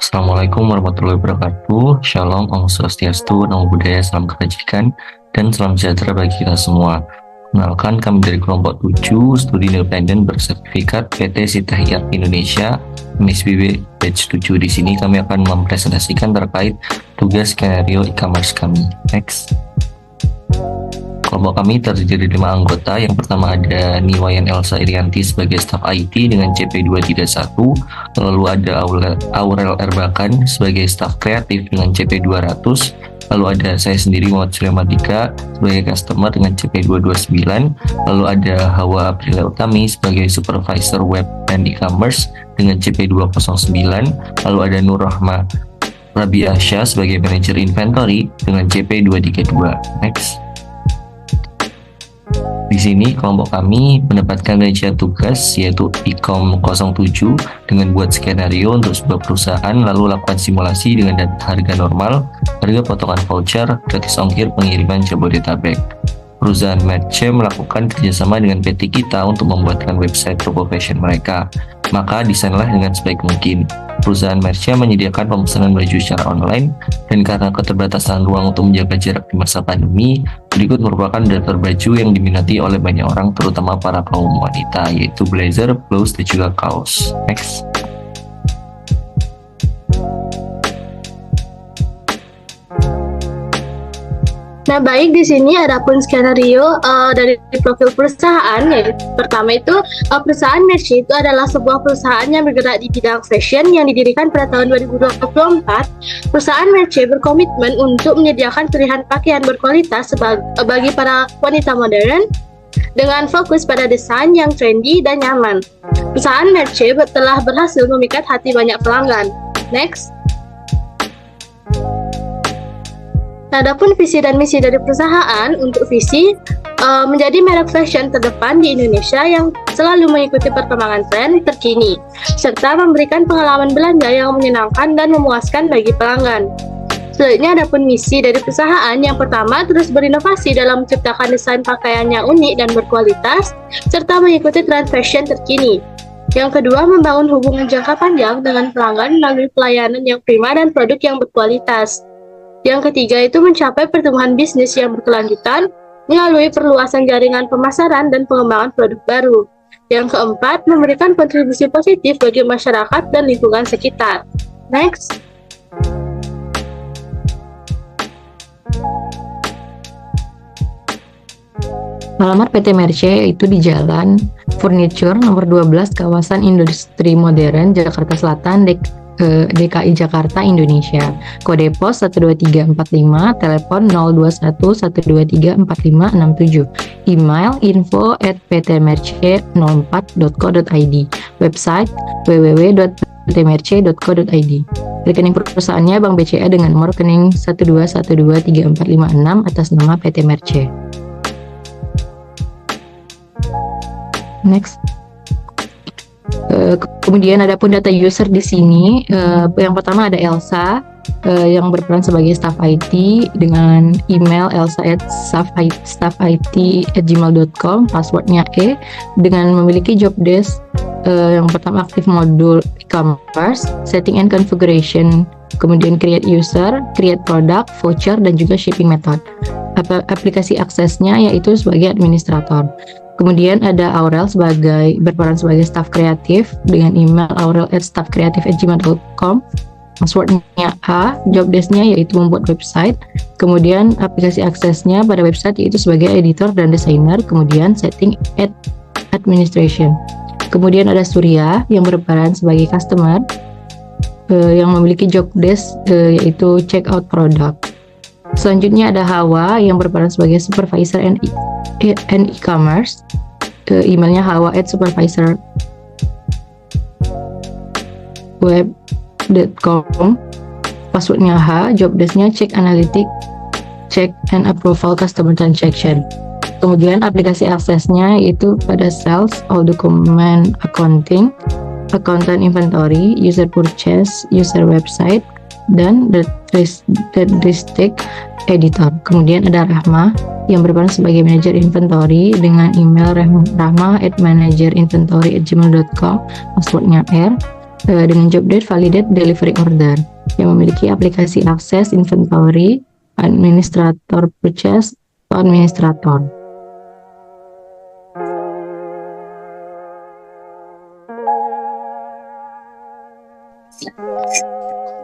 Assalamualaikum warahmatullahi wabarakatuh. Shalom, Om Swastiastu, Namo Buddhaya, salam kebajikan, dan salam sejahtera bagi kita semua. Kenalkan, kami dari kelompok 7, studi independen bersertifikat PT Sitahiyat Indonesia, MSBB batch 7. Di sini kami akan mempresentasikan terkait tugas skenario e-commerce kami. Next. Kelompok kami terdiri dari 5 anggota. Yang pertama ada Niwayan Elsa Irianti sebagai staf IT dengan CP231. Lalu ada Aurel Erbakan sebagai staf kreatif dengan CP200. Lalu ada saya sendiri Muhammad Sulaiman Dika sebagai customer dengan CP229. Lalu ada Hawa Aprilia Utami sebagai supervisor web dan e-commerce dengan CP209. Lalu ada Nur Rahma Rabiasya sebagai manajer inventory dengan CP232. Next. Di sini kelompok kami mendapatkan rincian tugas yaitu Ecom 07 dengan buat skenario untuk sebuah perusahaan, lalu lakukan simulasi dengan data harga normal, harga potongan voucher, gratis ongkir pengiriman Jabodetabek. Perusahaan Merce melakukan kerjasama dengan PT Kita untuk membuatkan website toko fashion mereka. Maka desainlah dengan sebaik mungkin. Perusahaan Merce menyediakan pemesanan baju secara online, dan karena keterbatasan ruang untuk menjaga jarak di masa pandemi, berikut merupakan daftar baju yang diminati oleh banyak orang, terutama para kaum wanita, yaitu blazer, blouse, dan juga kaos. Next. Nah, baik, di sini ada pun skenario dari profil perusahaan. Yaitu pertama itu perusahaan Merce itu adalah sebuah perusahaan yang bergerak di bidang fashion yang didirikan pada tahun 2024. Perusahaan Merce berkomitmen untuk menyediakan pilihan pakaian berkualitas bagi para wanita modern dengan fokus pada desain yang trendy dan nyaman. Perusahaan Merce telah berhasil memikat hati banyak pelanggan. Next. Adapun visi dan misi dari perusahaan. Untuk visi, menjadi merek fashion terdepan di Indonesia yang selalu mengikuti perkembangan tren terkini, serta memberikan pengalaman belanja yang menyenangkan dan memuaskan bagi pelanggan. Selanjutnya, adapun misi dari perusahaan. Yang pertama, terus berinovasi dalam menciptakan desain pakaian yang unik dan berkualitas, serta mengikuti tren fashion terkini. Yang kedua, membangun hubungan jangka panjang dengan pelanggan melalui pelayanan yang prima dan produk yang berkualitas. Yang ketiga itu mencapai pertumbuhan bisnis yang berkelanjutan melalui perluasan jaringan pemasaran dan pengembangan produk baru. Yang keempat, memberikan kontribusi positif bagi masyarakat dan lingkungan sekitar. Next. Alamat PT Merce yaitu di Jalan Furniture nomor 12 kawasan Industri Modern Jakarta Selatan, DKI Jakarta, Indonesia. Kode pos 12345, telepon 021 123 4567, email info@ptmerce04.co.id, website www.ptmerce.co.id. Rekening perusahaannya Bank BCA dengan nomor rekening 121234556 atas nama PT Merce. Next. Kemudian ada pun data user di sini. Yang pertama ada Elsa yang berperan sebagai staff IT dengan email elsa@staffit@gmail.com, passwordnya dengan memiliki job desk yang pertama aktif modul e-commerce, setting and configuration, kemudian create user, create product, voucher, dan juga shipping method. Aplikasi aksesnya yaitu sebagai administrator. Kemudian ada Aurel berperan sebagai staf kreatif dengan email aurel@staffcreative@gmail.com, passwordnya A, job desk-nya yaitu membuat website, kemudian aplikasi aksesnya pada website yaitu sebagai editor dan desainer, kemudian setting administration. Kemudian ada Surya yang berperan sebagai customer yang memiliki job desk yaitu check out product. Selanjutnya ada Hawa yang berperan sebagai supervisor and e-commerce. Emailnya hawa@supervisorweb.com, passwordnya H, job desk-nya check analytic, check and approval customer transaction. Kemudian aplikasi aksesnya yaitu pada sales, all document accounting, accountant inventory, user purchase, user website, dan the district editor. Kemudian ada Rahma yang berperan sebagai manajer inventory dengan email rahma@managerinventory@gmail.com, passwordnya R. dengan job date validate delivery order yang memiliki aplikasi akses inventory, administrator purchase, atau administrator.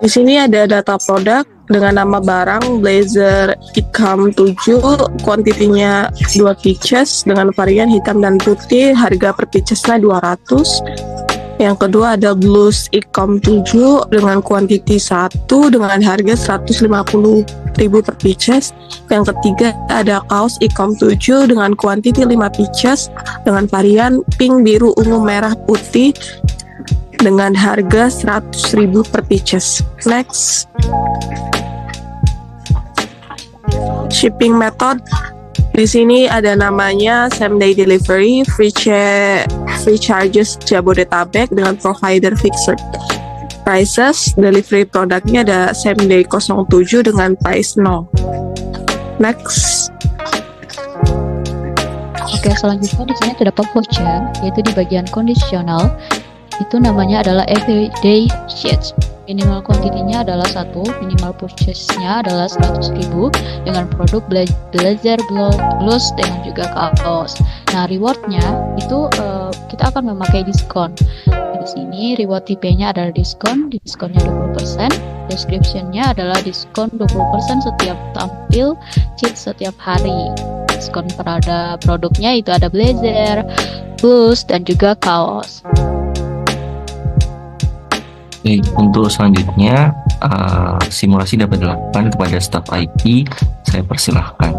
Di sini ada data produk dengan nama barang blazer hitam 7, kuantitinya 2 pieces dengan varian hitam dan putih, harga per piecesnya 200. Yang kedua ada blus ikom 7 dengan kuantiti 1 dengan harga 150.000 per pieces. Yang ketiga ada kaos ikom 7 dengan kuantiti 5 pieces dengan varian pink, biru, ungu, merah, putih dengan harga 100.000 per pieces. Next. Shipping method. Di sini ada namanya same day delivery, free charges Jabodetabek dengan provider fixed prices. Delivery produknya ada same day 07 dengan price 0. Next. Oke, selanjutnya di sini terdapat voucher, yaitu di bagian kondisional. Itu namanya adalah everyday sheets. Minimal kuantitinya adalah 1, minimal purchase-nya adalah 100.000 dengan produk blazer, blus dengan juga kaos. Nah, reward-nya itu kita akan memakai diskon. Di sini reward tipe-nya adalah diskonnya 20%. Description-nya adalah diskon 20% setiap tampil cheat setiap hari. Diskon pada produknya itu ada blazer, blus dan juga kaos. Baik, untuk selanjutnya simulasi dapat dilakukan kepada staf IT. Saya persilahkan.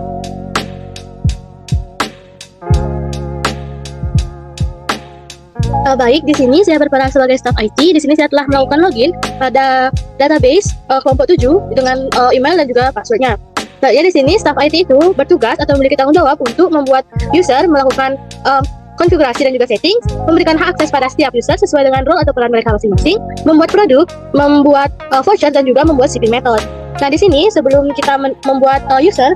Baik, di sini saya berperan sebagai staf IT. Di sini saya telah melakukan login pada database kelompok 7 dengan email dan juga passwordnya. Nah, ya di sini staf IT itu bertugas atau memiliki tanggung jawab untuk membuat user melakukan konfigurasi dan juga setting, memberikan hak akses pada setiap user sesuai dengan role atau peran mereka masing-masing, membuat produk, membuat voucher dan juga membuat shipping method. Nah, di sini sebelum kita membuat user,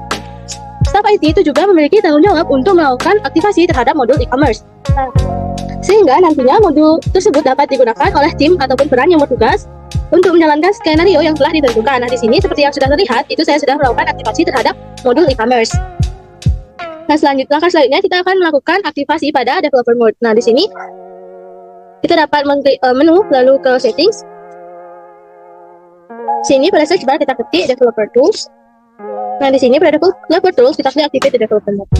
staf IT itu juga memiliki tanggung jawab untuk melakukan aktivasi terhadap modul e-commerce. Nah, sehingga nantinya modul tersebut dapat digunakan oleh tim ataupun peran yang bertugas untuk menjalankan skenario yang telah ditentukan. Nah, di sini seperti yang sudah terlihat, itu saya sudah melakukan aktivasi terhadap modul e-commerce. Nah, langkah selanjutnya kita akan melakukan aktivasi pada developer mode. Nah, di sini kita dapat mengklik menu lalu ke settings. Sini pada search bar kita ketik developer tools. Nah, di sini pada developer tools kita klik activate developer mode.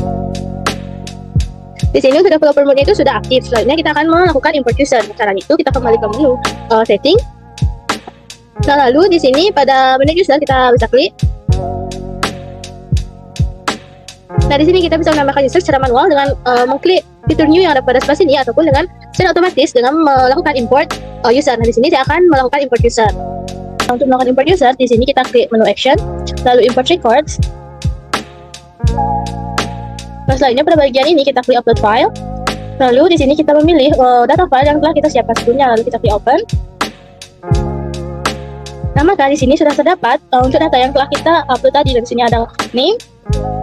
Di sini untuk developer mode itu sudah aktif. Selanjutnya kita akan melakukan import user. Caranya itu kita kembali ke menu setting. Nah, lalu di sini pada menu user kita bisa klik. Nah, di sini kita bisa menambahkan user secara manual dengan mengklik fitur new yang ada pada sebelah sini ataupun dengan secara otomatis dengan melakukan import user. Nah, di sini saya akan melakukan import user. Nah, untuk melakukan import user, di sini kita klik menu action, lalu import records. Nah, selanjutnya pada bagian ini kita klik upload file. Lalu di sini kita memilih data file yang telah kita siapkan sebelumnya, lalu kita klik open. Nah, maka di sini sudah terdapat untuk data yang telah kita upload tadi. Dan di sini ada name,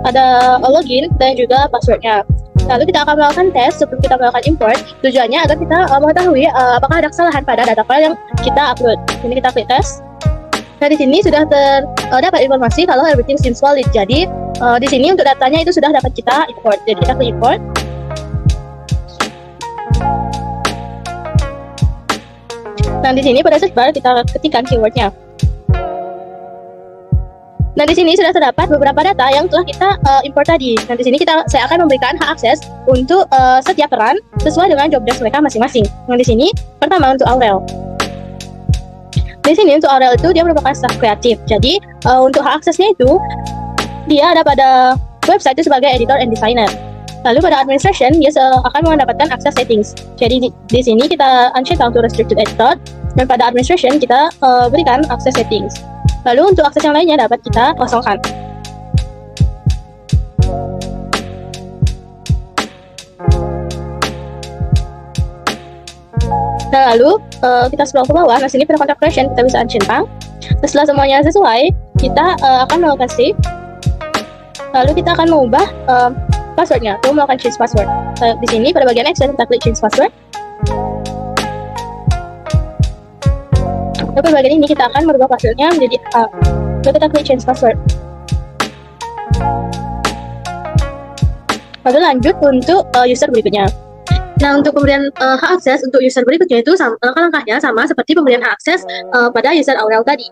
ada login dan juga passwordnya. Lalu kita akan melakukan tes sebelum kita melakukan import. Tujuannya agar kita mengetahui apakah ada kesalahan pada data file yang kita upload. Ini kita klik tes. Nah, di sini sudah terdapat informasi kalau everything seems valid. Jadi di sini untuk datanya itu sudah dapat kita import. Jadi kita klik import. Nah, di sini pada search bar kita ketikkan keywordnya. Nah, di sini sudah terdapat beberapa data yang telah kita import tadi. Nah, di sini saya akan memberikan hak akses untuk setiap peran sesuai dengan job desk mereka masing-masing. Nah, di sini pertama untuk Aurel. Di sini untuk Aurel itu dia merupakan staff kreatif. Jadi untuk hak aksesnya itu dia ada pada website itu sebagai editor and designer. Lalu pada administration dia akan mendapatkan akses settings. Jadi di sini kita uncheck untuk restricted editor dan pada administration kita berikan akses settings. Lalu untuk akses yang lainnya dapat kita kosongkan. Nah, lalu kita scroll ke bawah. Nah, sini pada contact creation kita bisa uncentang. Setelah semuanya sesuai, kita akan melakukan save. Lalu kita akan mengubah passwordnya, untuk melakukan change password. Di sini pada bagian action kita klik change password. Tapi bagian ini kita akan merubah passwordnya menjadi A. Lalu kita klik change password. Lalu lanjut untuk user berikutnya. Nah, untuk pemberian hak akses untuk user berikutnya itu langkah-langkahnya sama seperti pemberian hak akses pada user Aurel tadi.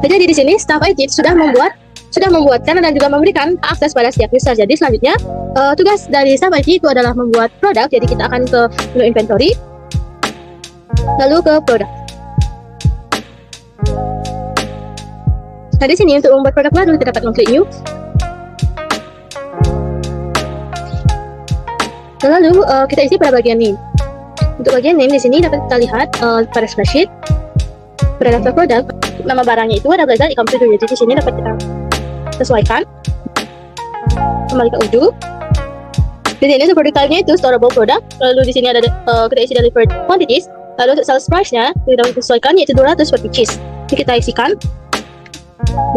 Jadi di sini staff IT sudah membuatkan dan juga memberikan akses pada setiap user. Jadi selanjutnya tugas dari staff IT itu adalah membuat produk. Jadi kita akan ke menu inventory, lalu ke produk. Nah di sini untuk membuat produk baru kita dapat mengklik new. Lalu kita isi pada bagian name. Untuk bagian name di sini dapat kita lihat pada spreadsheet pada daftar produk. Nama barangnya itu ada Blazer Icam 7. Jadi di sini dapat kita sesuaikan. Kembali ke ujung. Di sini untuk produk type-nya itu storable product. Lalu di sini ada kita isi delivered quantities. Lalu untuk sales price-nya kita dapat sesuaikan yaitu 200 per pieces. Ini kita isikan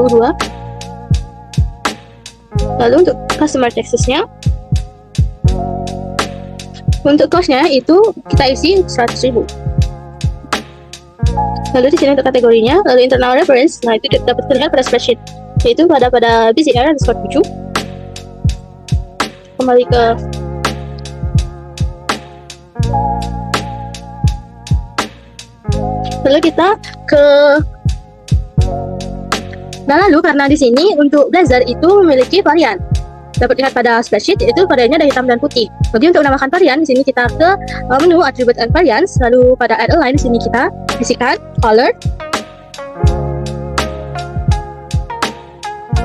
22. Lalu untuk customer taxes-nya, untuk cost-nya itu kita isi 100.000. Lalu di sini untuk kategorinya, lalu internal reference, nah itu dapat terlihat pada spreadsheet, yaitu pada BCR_7. Kembali ke lalu kita ke lalu karena di sini untuk Blazor itu memiliki varian dapat lihat pada spreadsheet, yaitu variannya ada hitam dan putih. Jadi untuk menambahkan varian di sini kita ke menu attribute and variants, lalu pada add a line di sini kita isikan color.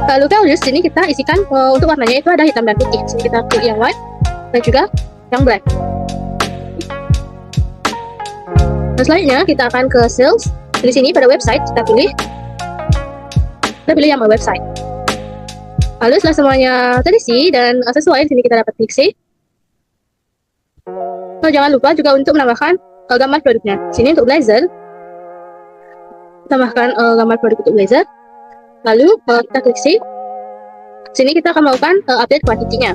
Lalu values sini kita isikan untuk warnanya itu ada hitam dan putih. Sini kita klik yang white dan juga yang black. Dan selanjutnya kita akan ke sales. Di sini pada website kita pilih yang website. Lalu setelah semuanya terisi dan sesuai, di sini kita dapat klik save. So, jangan lupa juga untuk menambahkan gambar produknya. Sini untuk Blazor, tambahkan gambar produk untuk Blazor. Lalu kita klik save. Sini kita akan melakukan update kuantitinya.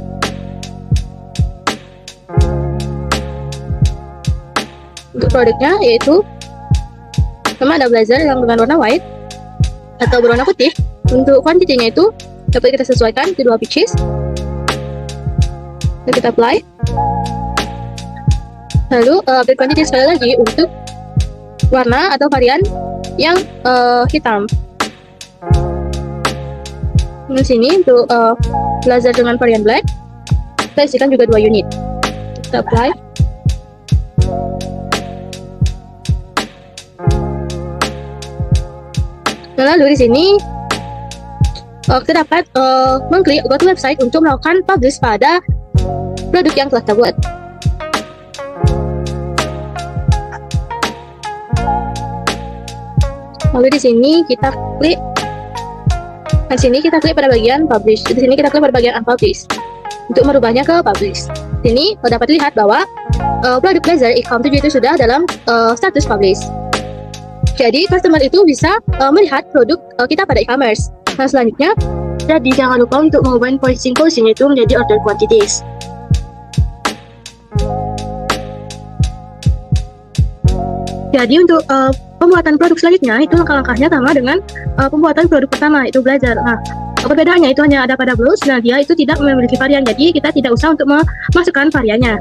Untuk produknya yaitu sama ada Blazor yang dengan warna white atau berwarna putih. Untuk kuantitinya itu dapat kita sesuaikan di 2 pieces. Lalu kita apply. Lalu update quantity sekali lagi untuk warna atau varian yang hitam. Di sini untuk Blazor dengan varian black, kita isikan juga 2 unit. Kita apply. Lalu di sini kita dapat mengklik go to website untuk melakukan publish pada produk yang telah kita buat. Lalu di sini kita klik, dan sini kita klik pada bagian publish. Di sini kita klik pada bagian unpublish untuk merubahnya ke publish. Di sini dapat dilihat bahwa produk Blazor Icam 7 itu sudah dalam status publish. Jadi customer itu bisa melihat produk kita pada e-commerce. Nah selanjutnya, jadi jangan lupa untuk mengubah policy itu menjadi order quantities. Jadi untuk pembuatan produk selanjutnya itu langkah-langkahnya sama dengan pembuatan produk pertama, itu Blazor. Nah, perbedaannya itu hanya ada pada Blues. Nah, dia itu tidak memiliki varian, jadi kita tidak usah untuk memasukkan variannya.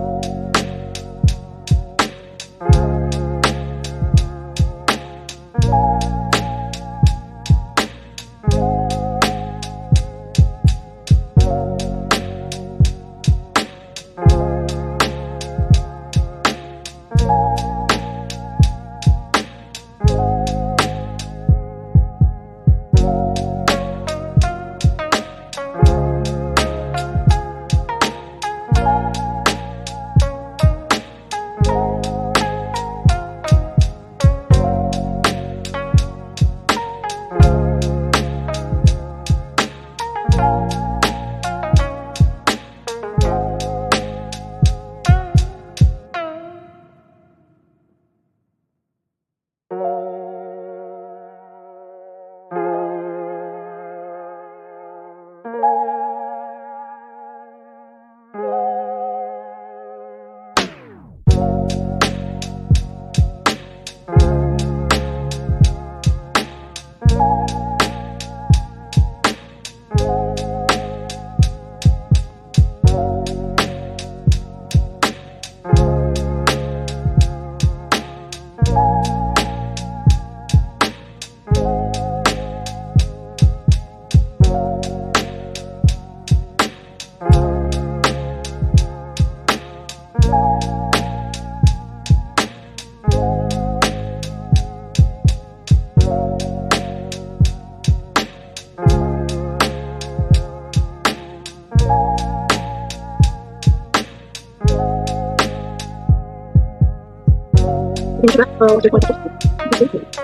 ini juga untuk voucher.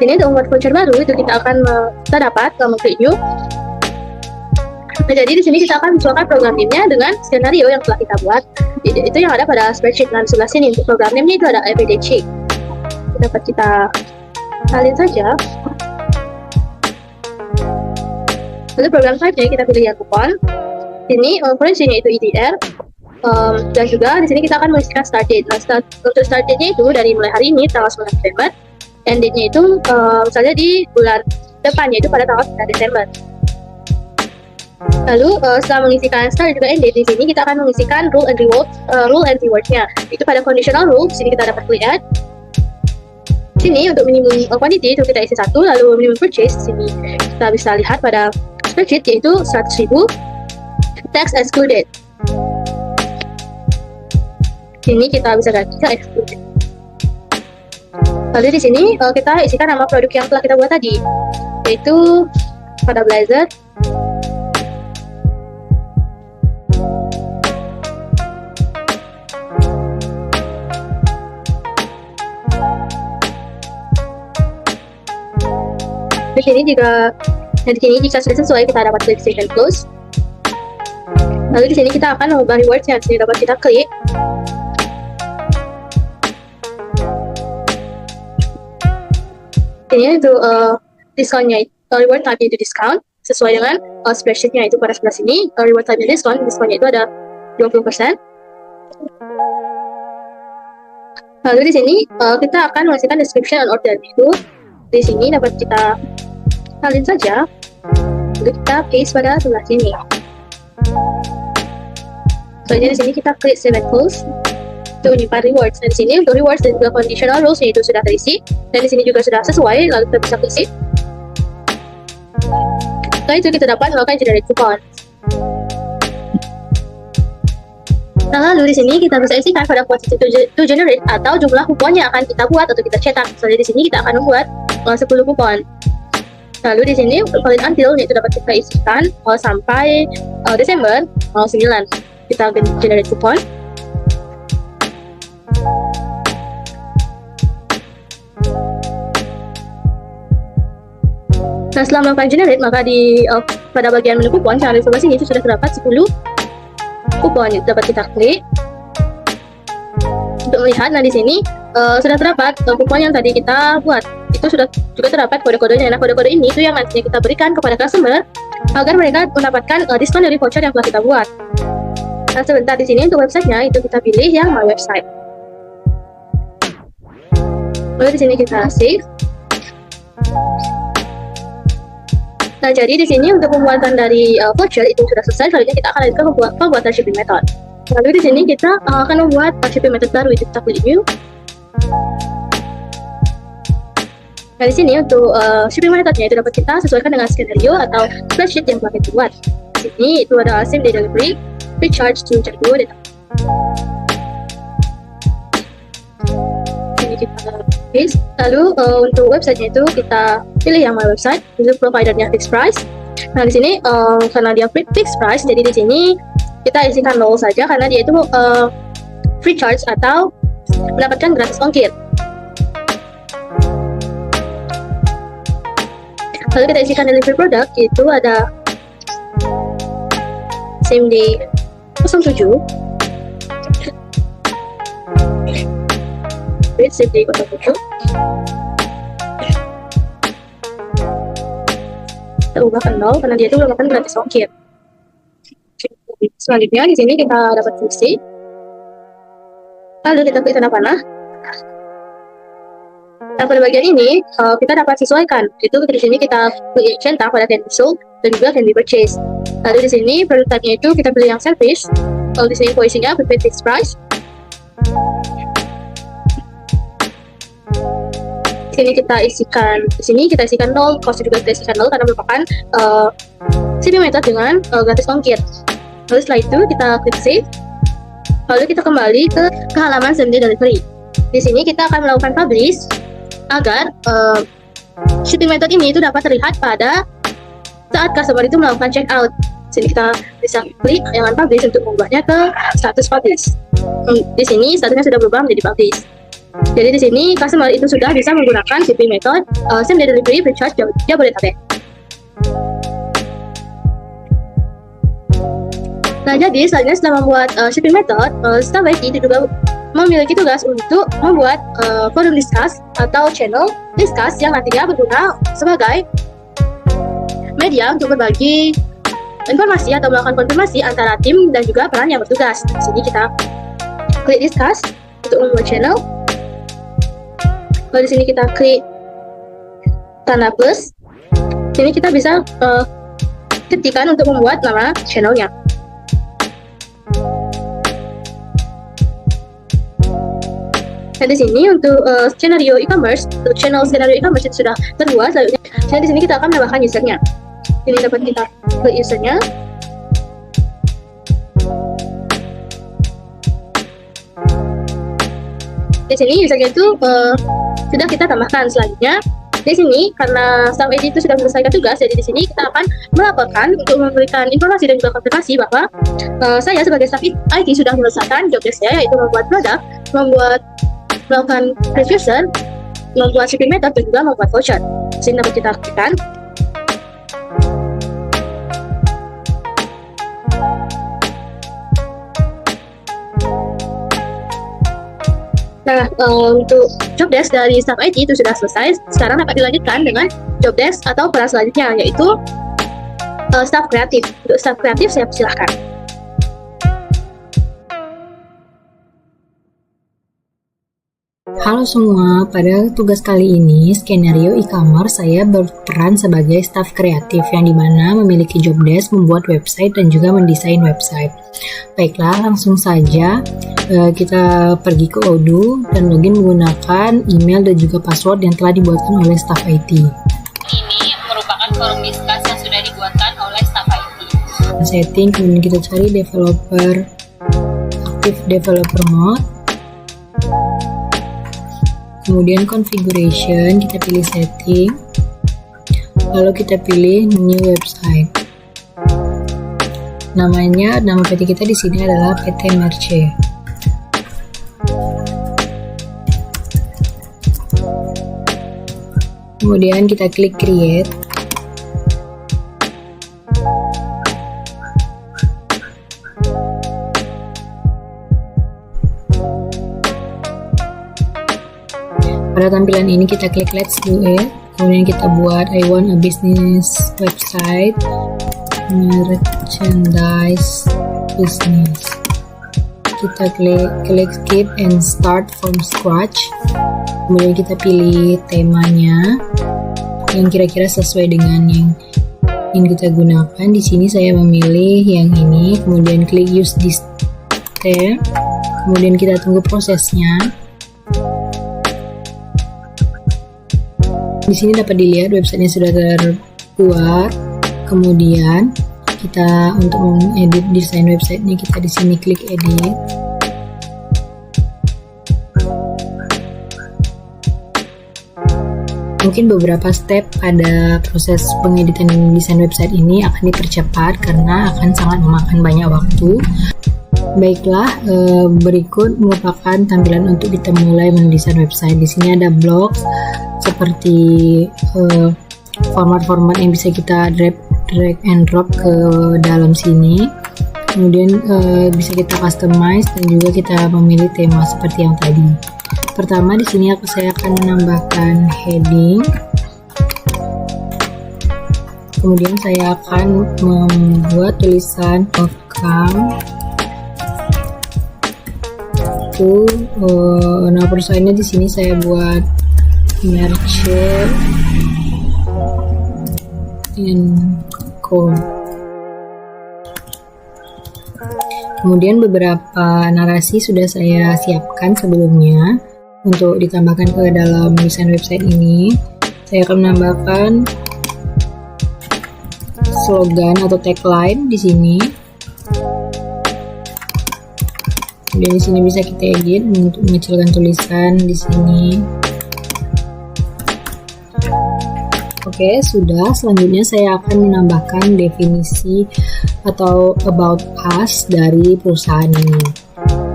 Ini untuk membuat voucher baru itu kita akan kita dapat mengklik new. Nah, jadi di sini kita akan menyesuaikan program name-nya dengan skenario yang telah kita buat. Itu yang ada pada spreadsheet. Nah, di sebelah sini untuk program name-nya itu ada everyday check. Dapat kita salin saja. Lalu program type-nya kita pilih yang kupon. Ini currency-nya itu ETR. Dan juga di sini kita akan mengisikan start date. Nah, untuk start date-nya itu dari mulai hari ini tanggal 9 November. End date-nya itu misalnya di bulan depannya itu pada tanggal 9 Desember. Lalu setelah mengisikan start dan juga end date, di sini kita akan mengisikan rule and reward-nya. Itu pada conditional rule, di sini kita dapat klik add. Sini untuk minimum quantity itu kita isi 1, lalu minimum purchase di sini kita bisa lihat pada spreadsheet yaitu 100.000, tax excluded. Ini kita bisa ganti ke excluded. Lalu di sini kita isikan nama produk yang telah kita buat tadi, yaitu pada blazer. Di sini jika sudah sesuai kita dapat klik save and close. Lalu di sini kita akan mengubah rewards-nya. Di sini dapat kita klik. Ini untuk diskonnya, reward type-nya itu discount sesuai dengan spreadsheet-nya itu pada sebelah sini. Reward type-nya diskonnya itu ada 20%. Lalu di sini kita akan mengisikan description and order itu. Di sini dapat kita salin saja untuk kita paste pada sebelah sini. Soalnya di sini kita klik save and close untuk menyimpan rewards. Dan di sini untuk rewards dan juga conditional rules itu sudah terisi, dan di sini juga sudah sesuai. Lalu kita bisa klik save. Setelah itu kita dapat melakukan generate coupon. Nah, lalu di sini kita bisa isikan pada quantity to generate atau jumlah kupon yang akan kita buat atau kita cetak. Misalnya di sini kita akan membuat 10 kupon. Lalu di sini valid until itu dapat kita isikan sampai Desember 9. Kita generate kupon. Nah, setelah melakukan generate, maka pada bagian menu kupon yang ada di sebelah sini itu sudah terdapat 10 kupon. Itu dapat kita klik untuk melihat. Nah, di sini sudah terdapat kupon yang tadi kita buat. Itu sudah juga terdapat kode-kodenya. Nah, kode-kode ini itu yang nantinya kita berikan kepada customer agar mereka mendapatkan diskon dari voucher yang telah kita buat. Nah, sebentar di sini untuk websitenya itu kita pilih yang my website. Lalu di sini kita save. Nah, jadi di sini untuk pembuatan dari voucher itu sudah selesai. Selanjutnya kita akan lanjutkan pembuatan shipping method. Lalu di sini kita akan membuat shipping method baru, itu kita klik new. Nah, di sini untuk shipping methodnya itu dapat kita sesuaikan dengan skenario atau spreadsheet yang telah kita buat. Di sini itu ada same day delivery, free charge to Cerdo data. Ini kita paste. Lalu untuk websitenya itu kita pilih yang my website. Untuk providernya fixed price. Nah, di sini karena dia fixed price, jadi di sini kita isikan 0 saja karena dia itu free charge atau mendapatkan gratis ongkir. Lalu kita isikan delivery product, itu ada same day 07, same day 07. Kita ubah ke 0 karena dia itu mendapatkan gratis ongkir. Selanjutnya di sini kita dapat fungsi. Lalu kita klik tanda panah. Nah, pada bagian ini kita dapat sesuaikan. Itu di sini kita klik centang pada can be sold dan juga can be purchased. Lalu di sini produk type-nya itu kita pilih yang service. Kalau di sini invoicing-nya prepaid fixed price. Di sini kita isikan 0, cost juga kita isikan 0 karena merupakan shipping method dengan gratis ongkir. Lalu setelah itu kita klik save. Lalu kita kembali ke halaman same day delivery. Di sini kita akan melakukan publish agar shipping method ini itu dapat terlihat pada saat customer itu melakukan check out. Sini kita bisa klik yang publish untuk membuatnya ke status publish. Di sini statusnya sudah berubah menjadi publish. Jadi di sini customer itu sudah bisa menggunakan shipping method same day delivery free charge Jabodetabek. Nah, jadi selanjutnya setelah membuat shipping method, staff IT juga memiliki tugas untuk membuat forum discuss atau channel discuss yang nantinya berguna sebagai media untuk berbagi informasi atau melakukan konfirmasi antara tim dan juga peran yang bertugas. Di sini kita klik discuss untuk membuat channel. Lalu di sini kita klik tanda plus. Sini kita bisa ketikkan untuk membuat nama channelnya. Dan di sini untuk skenario e-commerce, untuk channel skenario e-commerce itu sudah terbuat. Selanjutnya, dan di sini kita akan menambahkan usernya. Ini dapat kita klik usernya. Di sini usernya itu sudah kita tambahkan. Selanjutnya di sini karena staff IT itu sudah menyelesaikan tugas, jadi di sini kita akan melaporkan untuk memberikan informasi dan juga konfirmasi bahwa saya sebagai staff IT sudah menyelesaikan job desk-nya, yaitu membuat produk, melakukan revision, membuat shipping method, dan juga membuat voucher. Di sini dapat kita aktifkan. Nah, untuk job desk dari staff IT itu sudah selesai. Sekarang dapat dilanjutkan dengan job desk atau peran selanjutnya, yaitu staff kreatif. Untuk staff kreatif saya persilahkan. Halo semua, pada tugas kali ini skenario e-commerce saya berperan sebagai staf kreatif yang dimana memiliki job desk, membuat website dan juga mendesain website. Baiklah, langsung saja kita pergi ke Odoo dan login menggunakan email dan juga password yang telah dibuatkan oleh staf IT. Ini merupakan forum discuss yang sudah dibuatkan oleh staf IT. Setting, kemudian kita cari developer, active developer mode. Kemudian configuration, kita pilih setting, lalu kita pilih new website. Nama PT kita di sini adalah PT Merce. Kemudian kita klik create. Pada tampilan ini kita klik let's do it, kemudian kita buat I want a business website, merchandise business. Kita klik skip and start from scratch, kemudian kita pilih temanya yang kira-kira sesuai dengan yang ingin kita gunakan. Di sini saya memilih yang ini, kemudian klik use this theme, kemudian kita tunggu prosesnya. Di sini dapat dilihat websitenya sudah terbuat. Kemudian kita untuk mengedit desain websitenya, kita di sini klik edit. Mungkin beberapa step pada proses pengeditan desain website ini akan dipercepat karena akan sangat memakan banyak waktu. Baiklah, berikut merupakan tampilan untuk kita mulai mendesain website. Di sini ada blog seperti format-format yang bisa kita drag and drop ke dalam sini. Kemudian bisa kita customize dan juga kita memilih tema seperti yang tadi. Pertama di sini saya akan menambahkan heading. Kemudian saya akan membuat tulisan welcome to nama perusahaannya. Di sini saya buat Merce & Co. Kemudian beberapa narasi sudah saya siapkan sebelumnya untuk ditambahkan ke dalam desain website ini. Saya akan menambahkan slogan atau tagline di sini. Kemudian di sini bisa kita edit untuk mengecilkan tulisan di sini. Oke, sudah. Selanjutnya saya akan menambahkan definisi atau about us dari perusahaan ini.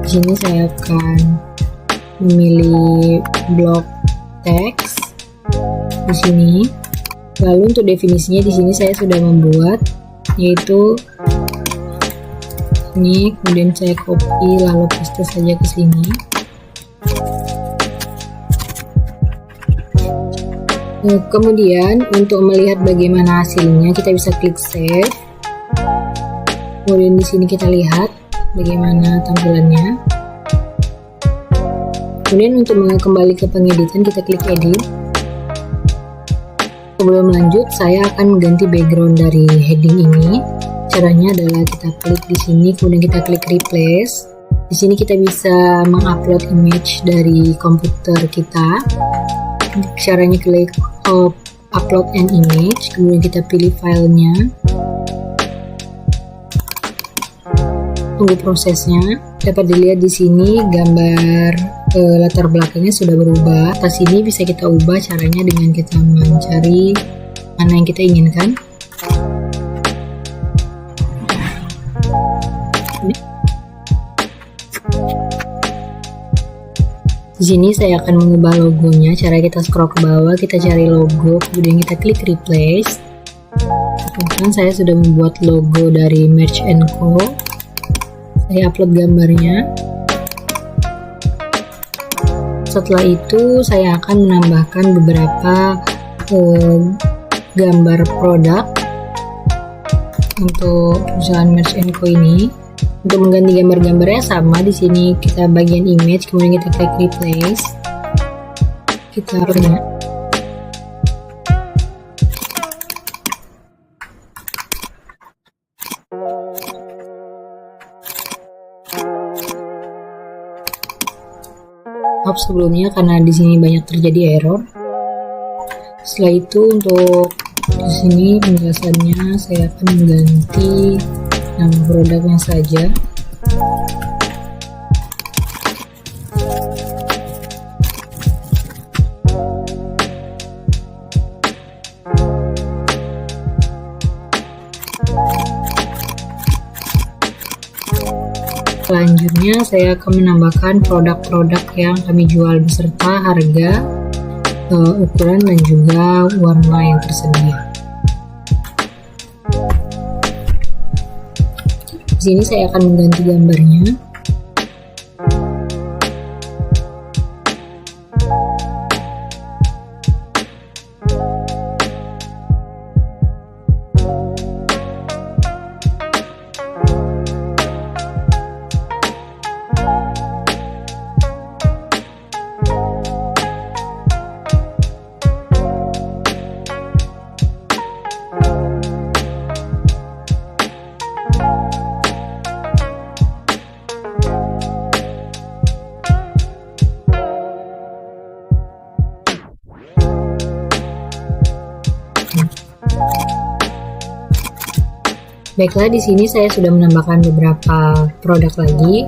Di sini saya akan memilih blok teks di sini. Lalu untuk definisinya di sini saya sudah membuat, yaitu ini, kemudian saya copy lalu paste saja ke sini. Kemudian untuk melihat bagaimana hasilnya, kita bisa klik save. Kemudian di sini kita lihat bagaimana tampilannya. Kemudian untuk kembali ke pengeditan, kita klik edit. Sebelum lanjut, saya akan mengganti background dari heading ini. Caranya adalah kita klik di sini, kemudian kita klik replace. Di sini kita bisa mengupload image dari komputer kita. Caranya klik upload an image, kemudian kita pilih filenya. Tunggu prosesnya. Dapat dilihat di sini gambar latar belakangnya sudah berubah. Atas ini bisa kita ubah caranya dengan kita mencari mana yang kita inginkan. Di sini saya akan mengubah logonya. Cara kita scroll ke bawah, kita cari logo, kemudian kita klik replace. Kemudian saya sudah membuat logo dari Merch & Co. Saya upload gambarnya. Setelah itu saya akan menambahkan beberapa gambar produk untuk perusahaan Merch & Co ini. Untuk mengganti gambar-gambarnya sama, di sini kita bagian image, kemudian kita klik replace. Kita punya. Maaf sebelumnya karena di sini banyak terjadi error. Setelah itu untuk di sini penjelasannya saya akan mengganti nama produknya saja. Selanjutnya saya akan menambahkan produk-produk yang kami jual beserta harga, ukuran dan juga warna yang tersedia. Di sini saya akan mengganti gambarnya. Baiklah, di sini saya sudah menambahkan beberapa produk lagi,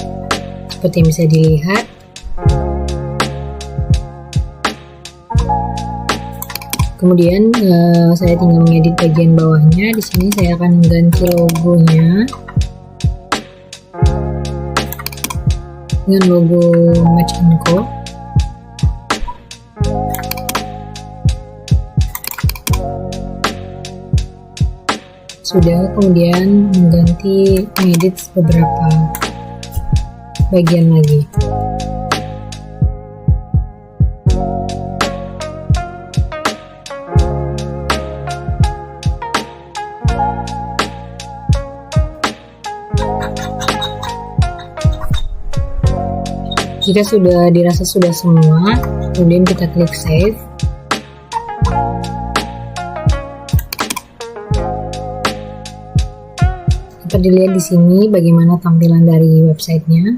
seperti yang bisa dilihat. Kemudian saya tinggal mengedit bagian bawahnya. Di sini saya akan mengganti logonya dengan logo Merch & Co. Sudah, kemudian mengedit beberapa bagian lagi. Jika sudah dirasa sudah semua, kemudian kita klik save. Dapat dilihat di sini bagaimana tampilan dari websitenya.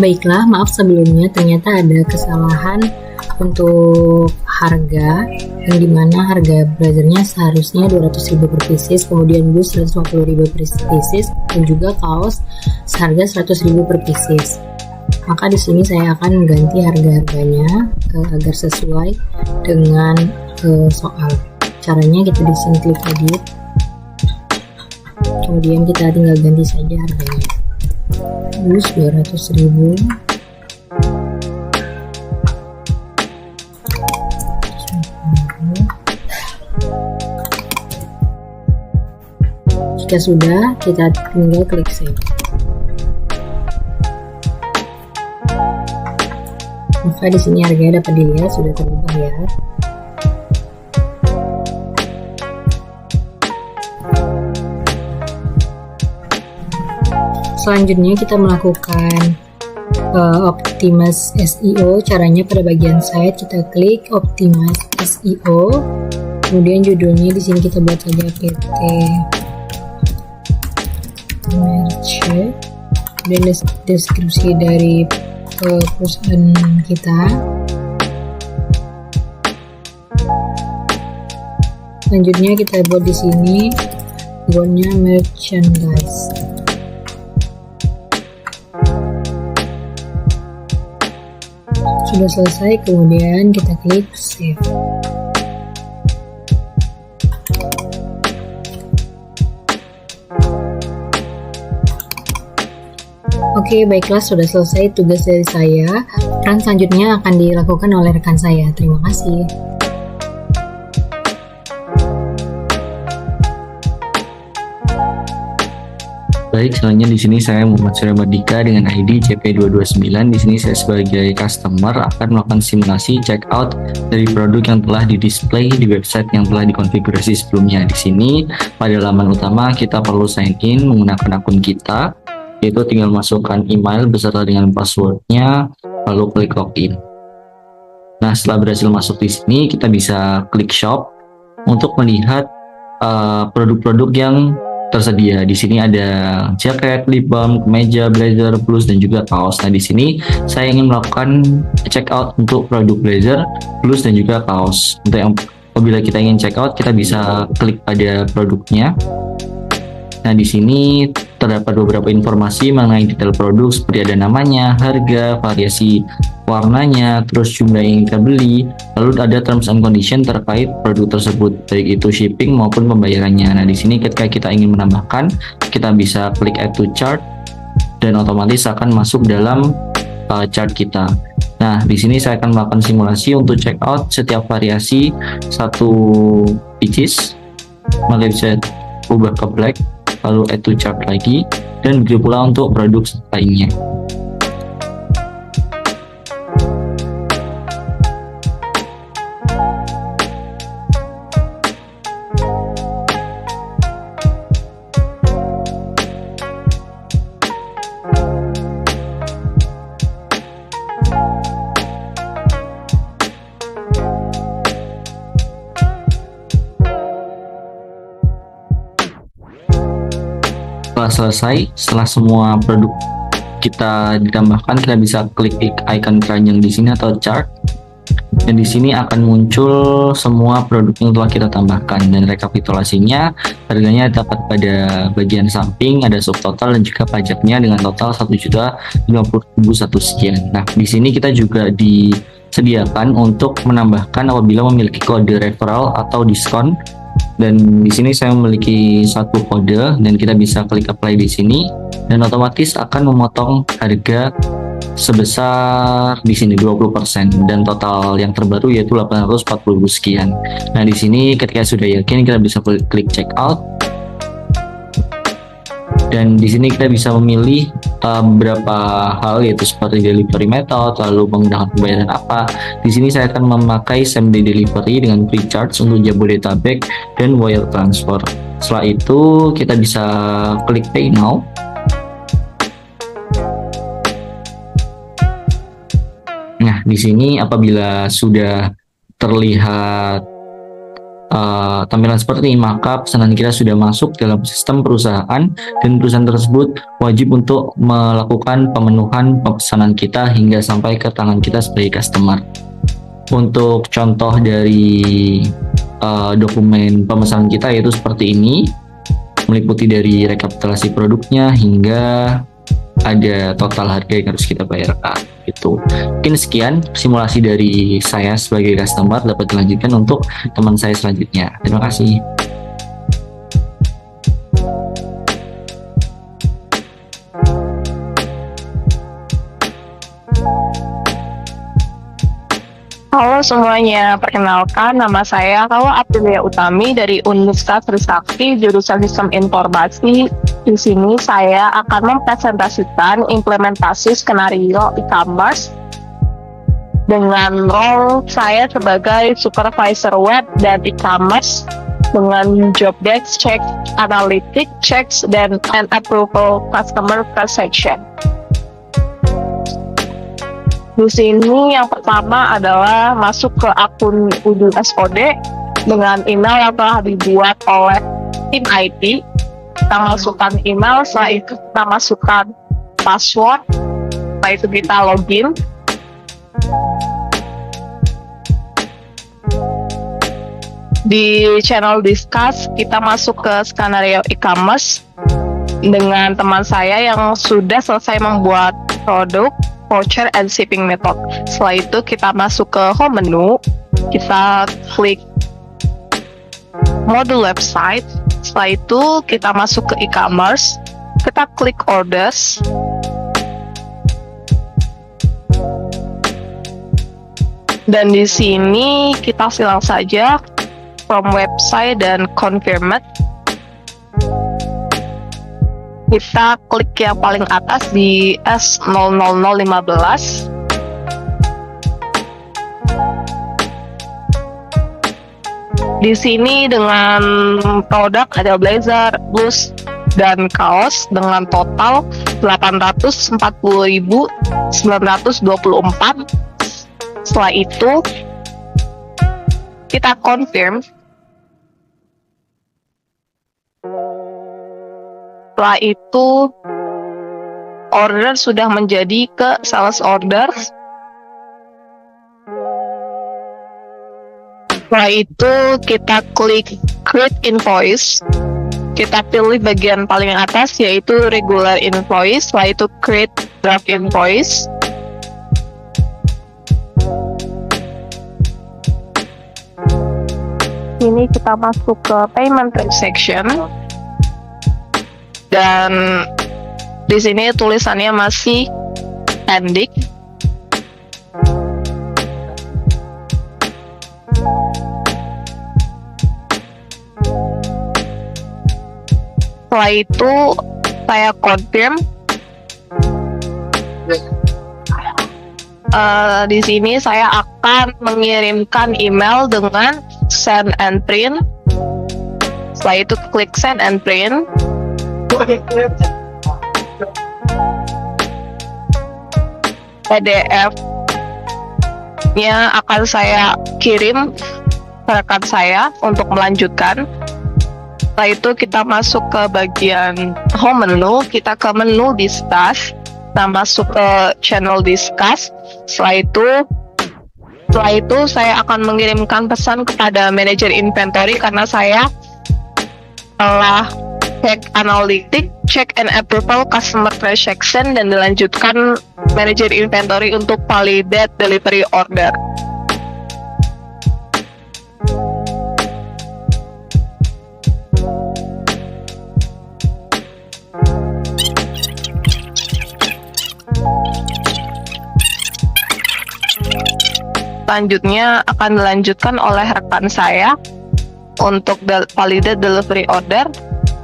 Baiklah, maaf sebelumnya ternyata ada kesalahan untuk harga. yang dimana harga blazernya seharusnya 200.000 per pieces, kemudian blus 150.000 per pieces, dan juga kaos seharga 100.000 per pieces. Maka di sini saya akan mengganti harga-harganya agar sesuai dengan soal. Caranya kita di sini klik edit, kemudian kita tinggal ganti saja harganya. Blus 200.000, jika sudah, kita tinggal klik save. Maka di sini harganya dapat dilihat sudah terubah ya. Selanjutnya kita melakukan Optimize SEO. Caranya pada bagian site kita klik Optimize SEO. Kemudian judulnya di sini kita buat saja PT Merce. Dan deskripsi dari perusahaan kita. Selanjutnya kita buat di sini backgroundnya merchandise. Sudah selesai, kemudian kita klik save. Oke, baiklah, sudah selesai tugas dari saya. Peran selanjutnya akan dilakukan oleh rekan saya. Terima kasih. Baik, selanjutnya di sini saya Muhammad Surya Mardika dengan ID CP229. Di sini saya sebagai customer akan melakukan simulasi check out dari produk yang telah di-display di website yang telah dikonfigurasi sebelumnya. Di sini pada halaman utama kita perlu sign in menggunakan akun kita, yaitu tinggal masukkan email beserta dengan passwordnya, lalu klik login. Nah, setelah berhasil masuk di sini, kita bisa klik shop untuk melihat produk-produk yang tersedia. Di sini ada jaket, lip balm, kemeja, blazer, blus, dan juga kaos. Nah, di sini saya ingin melakukan check out untuk produk blazer, blus, dan juga kaos. Untuk yang apabila kita ingin check out, kita bisa klik pada produknya. Nah, di sini terdapat beberapa informasi mengenai detail produk seperti ada namanya, harga, variasi warnanya, terus jumlah yang kita beli, lalu ada terms and condition terkait produk tersebut, baik itu shipping maupun pembayarannya. Nah, di sini ketika kita ingin menambahkan, kita bisa klik add to chart dan otomatis akan masuk dalam chart kita. Nah, di sini saya akan melakukan simulasi untuk check out setiap variasi satu pieces. Maka bisa ubah ke black, lalu add to chart lagi, dan begitu pula untuk produk lainnya. Selesai, setelah semua produk kita ditambahkan, kita bisa klik icon keranjang di sini atau chart, dan di sini akan muncul semua produk yang telah kita tambahkan, dan rekapitulasinya harganya dapat pada bagian samping, ada subtotal dan juga pajaknya dengan total 1.050.001 sekian. Nah, di sini kita juga disediakan untuk menambahkan apabila memiliki kode referral atau diskon. Dan di sini saya memiliki satu kode dan kita bisa klik apply di sini dan otomatis akan memotong harga sebesar di sini 20% dan total yang terbaru yaitu 840 sekian. Nah, di sini ketika sudah yakin kita bisa klik check out. Dan di sini kita bisa memilih beberapa hal, yaitu seperti delivery method, lalu menggunakan pembayaran apa. Di sini saya akan memakai same day delivery dengan free charge untuk Jabodetabek dan wire transfer. Setelah itu kita bisa klik pay now. Nah, di sini apabila sudah terlihat tampilan seperti ini, maka pesanan kita sudah masuk dalam sistem perusahaan dan perusahaan tersebut wajib untuk melakukan pemenuhan pesanan kita hingga sampai ke tangan kita sebagai customer. Untuk contoh dari dokumen pemesanan kita yaitu seperti ini, meliputi dari rekapitulasi produknya hingga ada total harga yang harus kita bayarkan gitu. Mungkin sekian simulasi dari saya sebagai customer, dapat dilanjutkan untuk teman saya selanjutnya. Terima kasih. Halo semuanya, perkenalkan nama saya Kawa Aprilia Utami dari Universitas Trisakti jurusan Sistem Informasi. Di sini saya akan mempresentasikan implementasi skenario e-commerce dengan role saya sebagai supervisor web dan e-commerce dengan job desk, check, analytic, checks, dan approval customer transaction. Di sini yang pertama adalah masuk ke akun Udin SOD dengan email yang telah dibuat oleh tim IT. Kita masukkan email, setelah itu kita masukkan password, setelah itu kita login. Di channel discuss, kita masuk ke skenario e-commerce dengan teman saya yang sudah selesai membuat produk, voucher, and shipping method. Setelah itu kita masuk ke home menu, kita klik modul website. Setelah itu kita masuk ke e-commerce, kita klik orders. Dan di sini kita silang saja from website dan confirm it. Kita klik yang paling atas di S00015. Di sini dengan produk ada blazer, blus, dan kaos dengan total 840.924. Setelah itu kita confirm. Setelah itu order sudah menjadi ke sales order. Setelah itu kita klik create invoice. Kita pilih bagian paling atas yaitu regular invoice. Setelah itu create draft invoice. Ini kita masuk ke payment transaction. Dan di sini tulisannya masih pending. Setelah itu saya confirm. Di sini saya akan mengirimkan email dengan send and print. Setelah itu klik send and print. PDF-nya akan saya kirim ke rekan saya untuk melanjutkan. Setelah itu kita masuk ke bagian home menu, kita ke menu discuss, kita masuk ke channel discuss. Setelah itu saya akan mengirimkan pesan kepada manajer inventory karena saya telah cek analytic, check and approval customer transaction, dan dilanjutkan manager inventory untuk validate delivery order. Selanjutnya akan dilanjutkan oleh rekan saya untuk validate delivery order.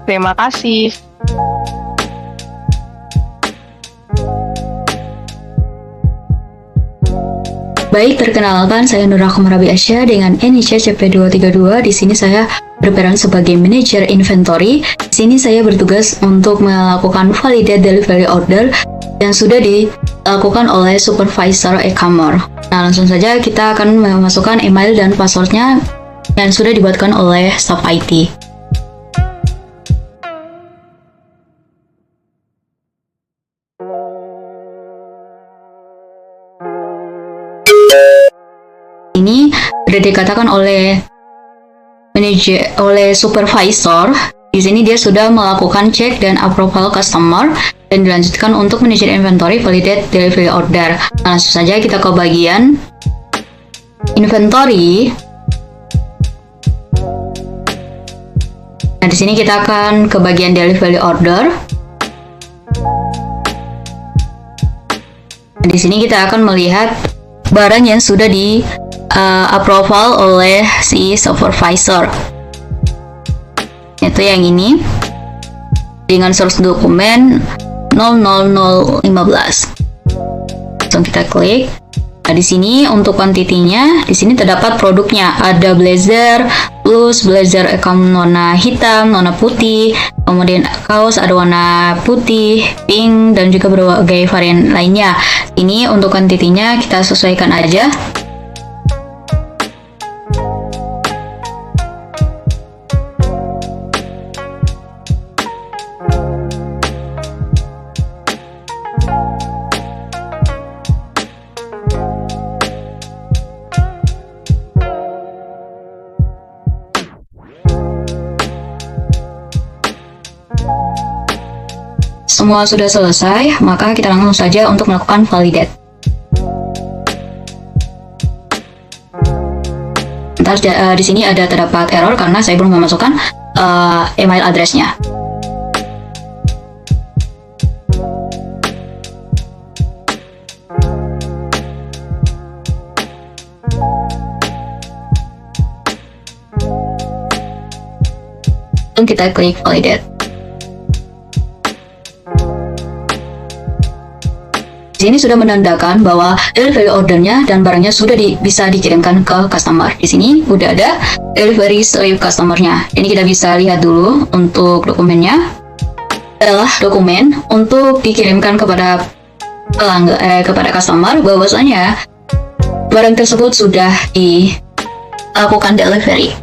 Terima kasih. Baik, perkenalkan saya Nurah Komarabi Asya dengan NIC CP232. Di sini saya berperan sebagai manajer inventory. Di sini saya bertugas untuk melakukan validate delivery order yang sudah dilakukan oleh supervisor e-commerce. Nah, langsung saja kita akan memasukkan email dan passwordnya yang sudah dibuatkan oleh staff IT. Ini sudah dikatakan oleh supervisor. Di sini dia sudah melakukan cek dan approval customer dan dilanjutkan untuk manager inventory, validate delivery order. Nah, langsung saja kita ke bagian inventory. Nah, di sini kita akan ke bagian delivery order. Di sini kita akan melihat barang yang sudah di approval oleh si supervisor. Itu yang ini dengan source dokumen 00015. Langsung kita klik. Nah, di sini untuk kuantitinya, di sini terdapat produknya. Ada blazer plus, blazer account warna hitam, warna putih, kemudian kaos ada warna putih, pink, dan juga berbagai varian lainnya. Ini untuk kuantitinya kita sesuaikan aja. Semua sudah selesai, maka kita langsung saja untuk melakukan validate. Ntar di sini ada terdapat error karena saya belum memasukkan email address-nya. Kita klik validate. Di sini sudah menandakan bahwa delivery ordernya dan barangnya sudah bisa dikirimkan ke customer. Di sini udah ada delivery slip customernya. Ini kita bisa lihat dulu untuk dokumennya. Adalah dokumen untuk dikirimkan kepada kepada customer bahwasanya barang tersebut sudah dilakukan delivery.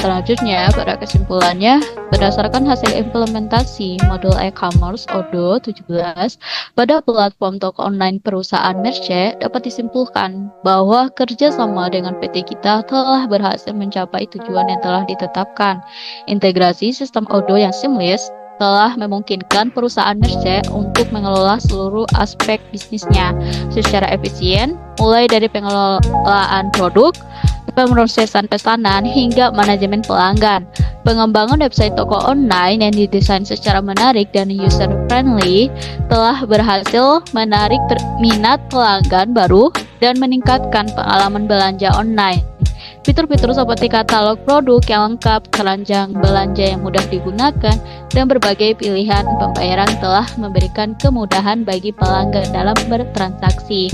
Selanjutnya, pada kesimpulannya, berdasarkan hasil implementasi modul e-commerce Odoo 17 pada platform toko online perusahaan Merce, dapat disimpulkan bahwa kerjasama dengan PT kita telah berhasil mencapai tujuan yang telah ditetapkan. Integrasi sistem Odoo yang seamless telah memungkinkan perusahaan Merce untuk mengelola seluruh aspek bisnisnya secara efisien, mulai dari pengelolaan produk, pemrosesan pesanan, hingga manajemen pelanggan. Pengembangan website toko online yang didesain secara menarik dan user-friendly telah berhasil menarik minat pelanggan baru dan meningkatkan pengalaman belanja online. Fitur-fitur seperti katalog produk yang lengkap, keranjang belanja yang mudah digunakan, dan berbagai pilihan pembayaran telah memberikan kemudahan bagi pelanggan dalam bertransaksi.